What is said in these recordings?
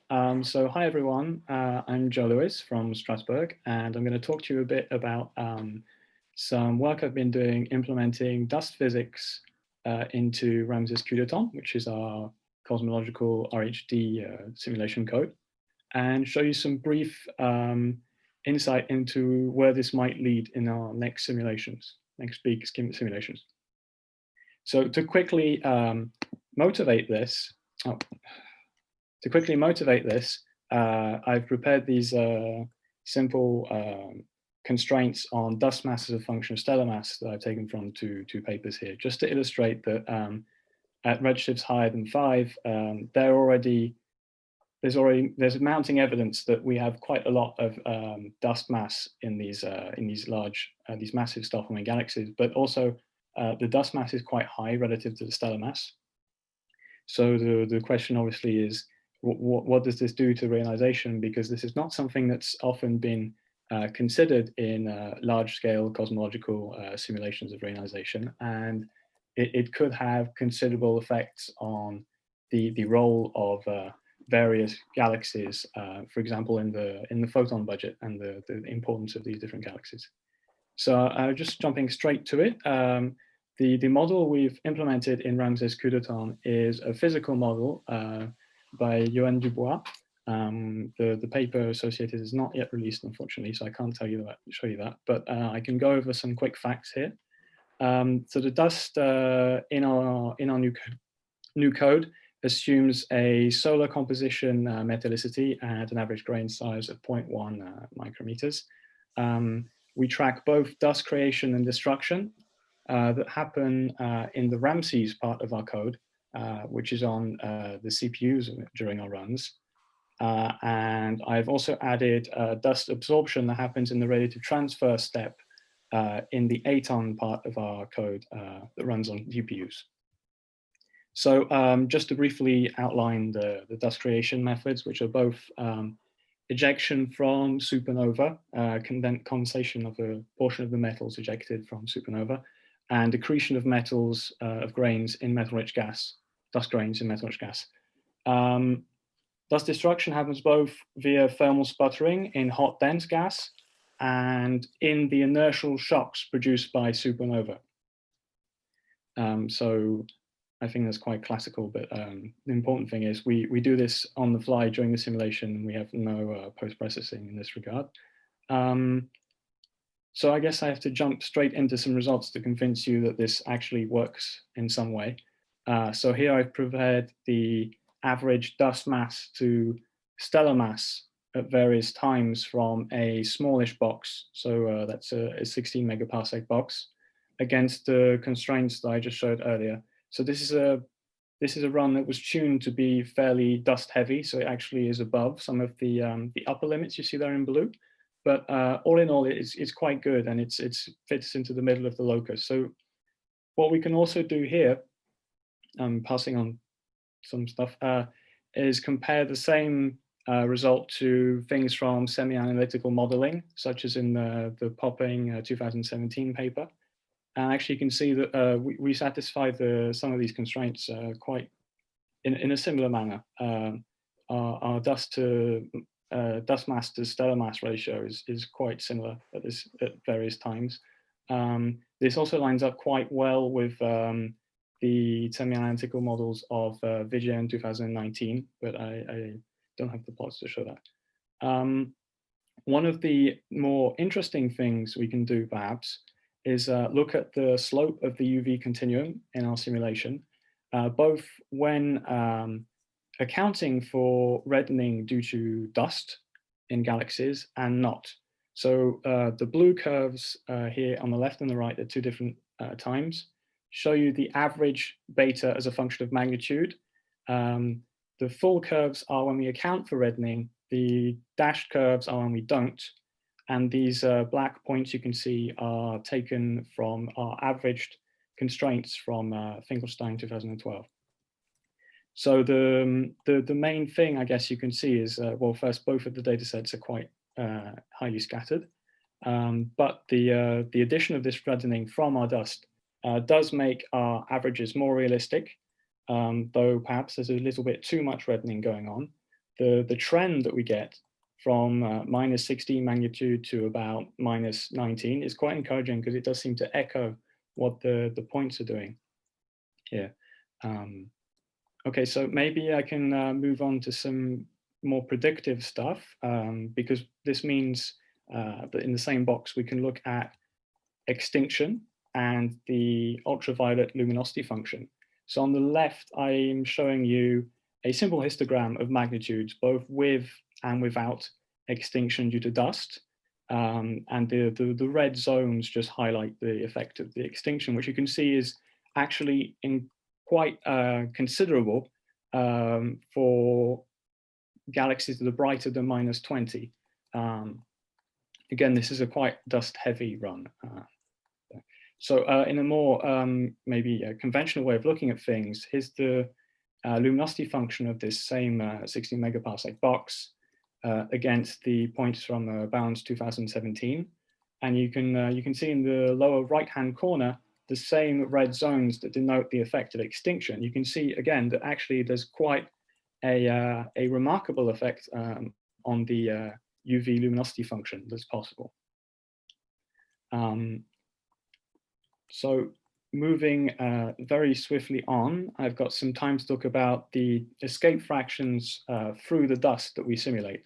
So hi everyone, I'm Joe Lewis from Strasbourg, and I'm going to talk to you a bit about some work I've been doing implementing dust physics into Ramses CuDA, which is our cosmological RHD simulation code, and show you some brief insight into where this might lead in our next simulations, next big simulations. So to quickly motivate this, I've prepared these simple constraints on dust mass as a function of stellar mass that I've taken from two papers here, just to illustrate that at redshifts higher than 5, there's mounting evidence that we have quite a lot of dust mass in these massive star-forming galaxies, but also the dust mass is quite high relative to the stellar mass. So the question obviously is, what does this do to reionization? Because this is not something that's often been considered in large-scale cosmological simulations of reionization, and it could have considerable effects on the role of various galaxies, for example, in the photon budget and the importance of these different galaxies. So just jumping straight to it. The model we've implemented in Ramses CuDA is a physical model by Yoann Dubois. The paper associated is not yet released, unfortunately, so I can't show you that, but I can go over some quick facts here. So the dust in our new code assumes a solar composition metallicity and an average grain size of 0.1 micrometers. We track both dust creation and destruction that happen in the Ramses part of our code, which is on the CPUs during our runs. And I've also added dust absorption that happens in the radiative transfer step in the Aton part of our code that runs on GPUs. So just to briefly outline the dust creation methods, which are both ejection from supernova, condensation of a portion of the metals ejected from supernova, and accretion of metals of grains in metal-rich gas, dust grains in metal-rich gas. Dust destruction happens both via thermal sputtering in hot, dense gas and in the inertial shocks produced by supernova. So I think that's quite classical, but the important thing is we do this on the fly during the simulation, and we have no post-processing in this regard. So I guess I have to jump straight into some results to convince you that this actually works in some way. So here I've prepared the average dust mass to stellar mass at various times from a smallish box. So that's a 16 megaparsec box against the constraints that I just showed earlier. So this is a run that was tuned to be fairly dust heavy. So it actually is above some of the upper limits you see there in blue. But all in all, it's quite good, and it fits into the middle of the locus. So what we can also do here, passing on some stuff, is compare the same result to things from semi-analytical modeling, such as in the Popping 2017 paper. And actually, you can see that we satisfy some of these constraints quite in a similar manner. Our dust mass to stellar mass ratio is quite similar at various times. This also lines up quite well with the semi-analytical models of Vigen 2019, but I don't have the plots to show that. One of the more interesting things we can do, perhaps, is look at the slope of the UV continuum in our simulation, both when accounting for reddening due to dust in galaxies and not. So the blue curves here on the left and the right at 2 different times show you the average beta as a function of magnitude. The full curves are when we account for reddening. The dashed curves are when we don't. And these black points you can see are taken from our averaged constraints from Finkelstein 2012. So the main thing I guess you can see is, well, first, both of the data sets are quite highly scattered. But the addition of this reddening from our dust does make our averages more realistic, though perhaps there's a little bit too much reddening going on. the trend that we get from minus 16 magnitude to about minus 19 is quite encouraging, because it does seem to echo what the points are doing here. Okay, so maybe I can move on to some more predictive stuff, because this means that in the same box we can look at extinction and the ultraviolet luminosity function. So on the left, I'm showing you a simple histogram of magnitudes, both with and without extinction due to dust. And the red zones just highlight the effect of the extinction, which you can see is actually in quite considerable for galaxies that are brighter than minus 20. Again, this is a quite dust-heavy run. So in a more maybe a conventional way of looking at things, here's the luminosity function of this same 16 megaparsec box against the points from Bounds 2017. And you can see in the lower right-hand corner the same red zones that denote the effect of extinction. You can see again that actually there's quite a remarkable effect on the UV luminosity function that's possible. So moving very swiftly on, I've got some time to talk about the escape fractions through the dust that we simulate.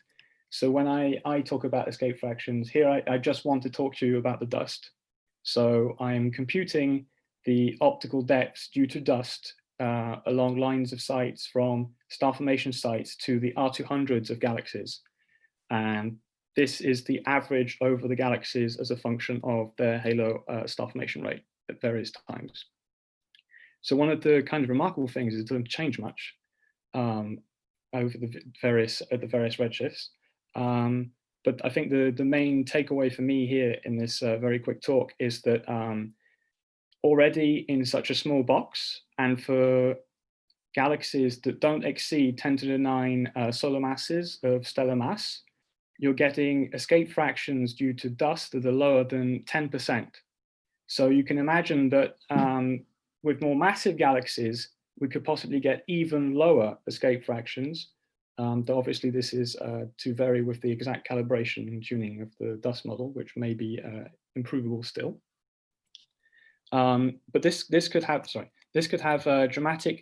So when I talk about escape fractions here, I just want to talk to you about the dust. So I'm computing the optical depths due to dust along lines of sights from star formation sites to the R200s of galaxies. And this is the average over the galaxies as a function of their halo star formation rate at various times. So one of the kind of remarkable things is it doesn't change much over the various redshifts. But I think the main takeaway for me here in this very quick talk is that already in such a small box, and for galaxies that don't exceed 10 to the 9 solar masses of stellar mass, you're getting escape fractions due to dust that are lower than 10%. So you can imagine that with more massive galaxies, we could possibly get even lower escape fractions. Though obviously this is to vary with the exact calibration and tuning of the dust model, which may be improvable still. But this could have dramatic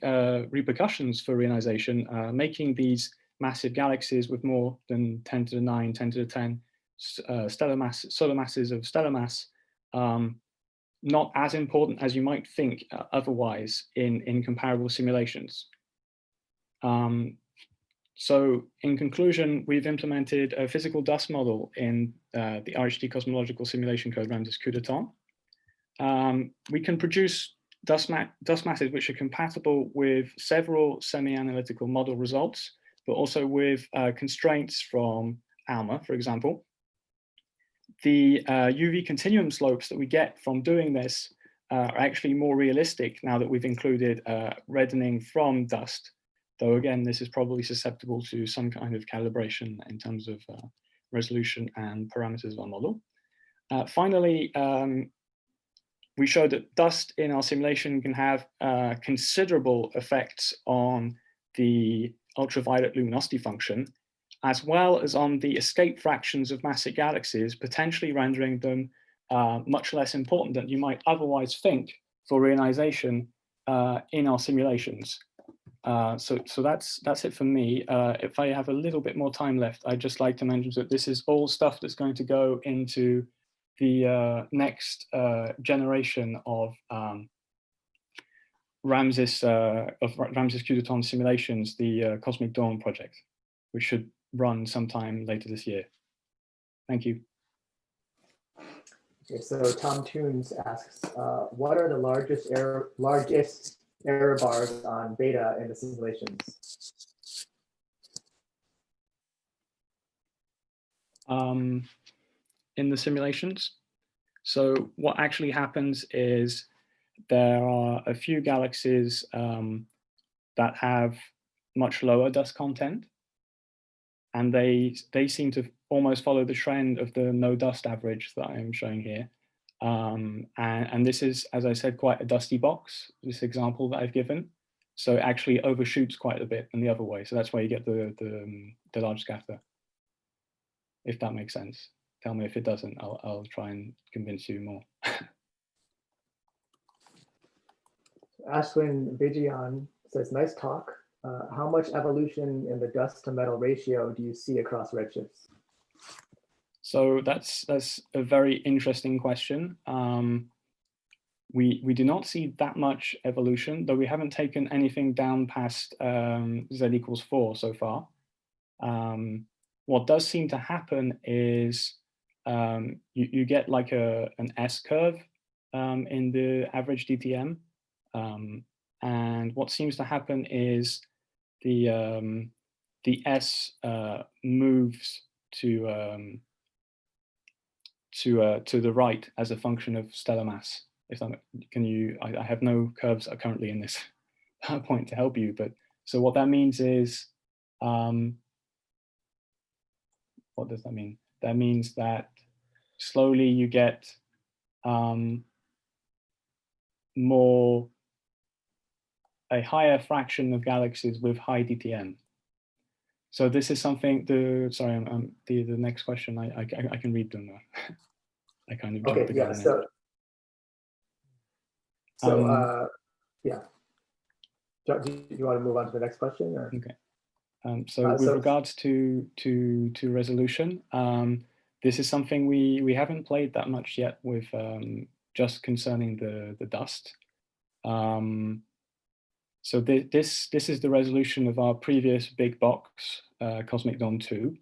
repercussions for reionization, making these massive galaxies with more than 10 to the 9, 10 to the 10 solar masses of stellar mass not as important as you might think otherwise in comparable simulations. So in conclusion, we've implemented a physical dust model in the RHD cosmological simulation code Ramses CoDa. We can produce dust masses which are compatible with several semi-analytical model results, but also with constraints from ALMA, for example. The UV continuum slopes that we get from doing this are actually more realistic now that we've included reddening from dust, though again, this is probably susceptible to some kind of calibration in terms of resolution and parameters of our model. Finally, we showed that dust in our simulation can have considerable effects on the ultraviolet luminosity function, as well as on the escape fractions of massive galaxies, potentially rendering them much less important than you might otherwise think for reionization in our simulations. So that's it for me. If I have a little bit more time left, I'd just like to mention that this is all stuff that's going to go into the next generation of Ramses CoDa simulations, the Cosmic Dawn project, which should run sometime later this year. Thank you. Okay, so Tom Toons asks, what are the largest error bars on beta in the simulations? In the simulations, so what actually happens is there are a few galaxies that have much lower dust content, and they seem to almost follow the trend of the no dust average that I'm showing here. And this is, as I said, quite a dusty box, this example that I've given. So it actually overshoots quite a bit in the other way. So that's why you get the large scatter, if that makes sense. Tell me if it doesn't, I'll try and convince you more. Ashwin Vijayan says, nice talk. How much evolution in the dust to metal ratio do you see across redshifts? So that's a very interesting question. We do not see that much evolution, though we haven't taken anything down past z=4 so far. What does seem to happen is you get like an S curve in the average DTM. And what seems to happen is the S moves to the right as a function of stellar mass. If that, I have no curves currently in this PowerPoint to help you, but so what that means is, what does that mean? That means that slowly you get a higher fraction of galaxies with high DTM. So this is something, the next question, I can read them. I kind of jumped the gun there. Yeah. Do you want to move on to the next question? Or? Okay. So with regards to resolution, this is something we haven't played that much yet with just concerning the dust. So this is the resolution of our previous big box, Cosmic Dawn 2.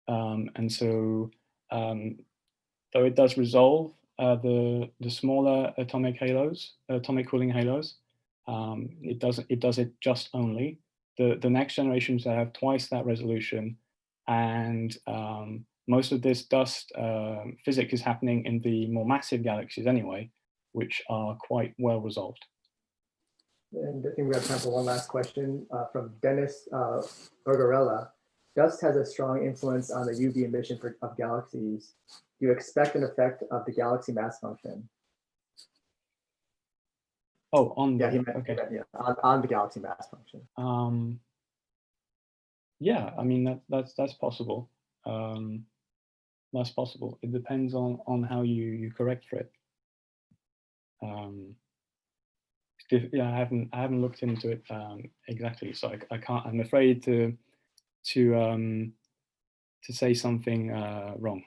And so though it does resolve the smaller atomic cooling halos, it does it just only. The next generations that have twice that resolution, and most of this dust physics is happening in the more massive galaxies anyway, which are quite well resolved. And I think we have time for one last question from Dennis Bergarella. Dust has a strong influence on the UV emission of galaxies. Do you expect an effect of the galaxy mass function? Oh, on the, okay. On the galaxy mass function. Yeah, I mean that's possible. That's possible. It depends on how you correct for it. Yeah, I haven't looked into it exactly, so I can't. I'm afraid to say something wrong.